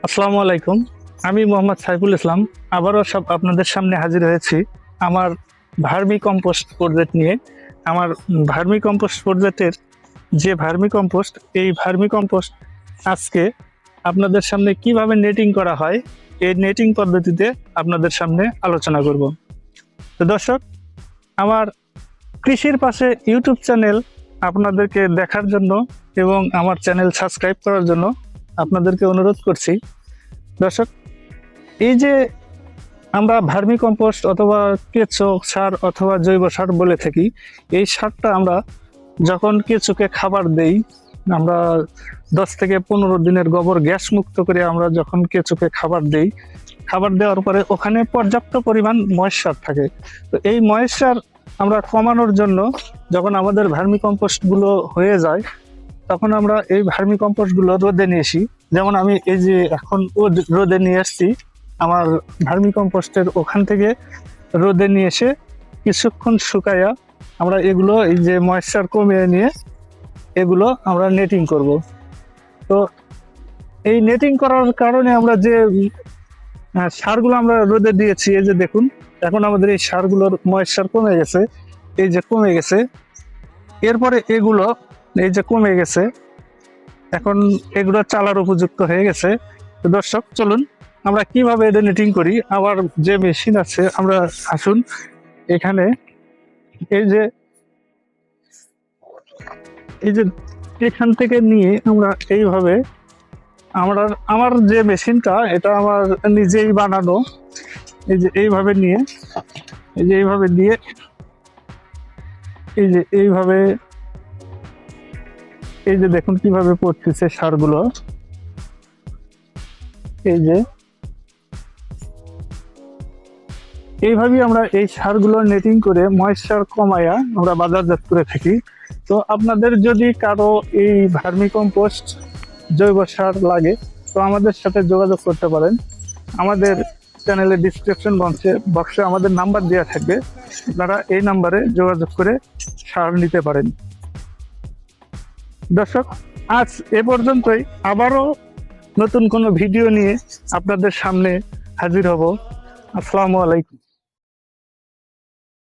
আসসালামু আলাইকুম। আমি মোহাম্মদ সাইফুল ইসলাম আবারও আপনাদের সামনে হাজির হয়েছি আমার ভার্মি কম্পোস্ট প্রজেক্ট নিয়ে। আমার ভার্মি কম্পোস্ট প্রজেক্টের যে ভার্মি কম্পোস্ট, এই ভার্মি কম্পোস্ট আজকে আপনাদের সামনে কিভাবে নেটিং করা হয় এই নেটিং পদ্ধতিতে আপনাদের সামনে আলোচনা করব। তো দর্শক, আমার কৃষির পাশে ইউটিউব চ্যানেল আপনাদেরকে দেখার জন্য এবং আমার চ্যানেল সাবস্ক্রাইব করার জন্য আপনাদেরকে অনুরোধ করছি। দর্শক, এই যে আমরা ভার্মি কম্পোস্ট অথবা কেঁচো সার অথবা জৈব সার বলে থাকি, এই সারটা আমরা যখন কেঁচোকে খাবার দেই, আমরা 10 থেকে 15 দিনের গোবর গ্যাস মুক্ত করে আমরা যখন কেঁচোকে খাবার দেই, খাবার দেওয়ার পরে ওখানে পর্যাপ্ত পরিমাণ ময়েশ্চার থাকে। তো এই ময়েশ্চার আমরা কমানোর জন্য যখন আমাদের ভার্মি কম্পোস্ট গুলো হয়ে যায়, তখন আমরা এই ভার্মি কম্পোস্ট গুলো রোদে নিয়ে আসি। যেমন আমি এই যে এখন রোদে নিয়ে আসছি, আমার ভার্মি কম্পোস্টের ওখান থেকে রোদে নিয়ে এসে কিছুক্ষণ শুকাইয়া আমরা এগুলো এই যে ময়েশ্চার কমিয়ে নিয়ে এগুলো আমরা নেটিং করব। তো এই নেটিং করার কারণে আমরা যে সারগুলো আমরা রোদে দিয়েছি, এই যে দেখুন, এখন আমাদের এই সারগুলোর ময়েশ্চার কমে গেছে, এই যে কমে গেছে। এরপরে এগুলো এই যে কমে গেছে, এখন এগুলো চালার উপযুক্ত হয়ে গেছে। তো দর্শক, চলুন আমরা কিভাবে এটা নেটিং করি। আবার যে মেশিন আছে, আমরা আসুন এখানে, এই যে এই যে এখান থেকে নিয়ে আমরা এইভাবে, আমার যে মেশিনটা, এটা আমার নিজেই বানানো। এই যে এইভাবে নিয়ে, এই যে এইভাবে দিয়ে, এই যে এইভাবে, এই যে দেখুন কিভাবে পড়তেছে সারগুলো। এই যে এইভাবেই আমরা এই সারগুলো নেটিং করে ময়েশ্চার কমায়া আমরা বাজারজাত করে থাকি। তো আপনাদের যদি কারো এই ভার্মি কম্পোস্ট জৈব সার লাগে, তো আমাদের সাথে যোগাযোগ করতে পারেন। আমাদের চ্যানেলের ডিসক্রিপশন বক্সে আমাদের নাম্বার দেওয়া থাকবে, আপনারা এই নাম্বারে যোগাযোগ করে সার নিতে পারেন। দর্শক, আজ এ পর্যন্তই। আবারও নতুন কোনো ভিডিও নিয়ে আপনাদের সামনে হাজির হব। আসসালামু আলাইকুম।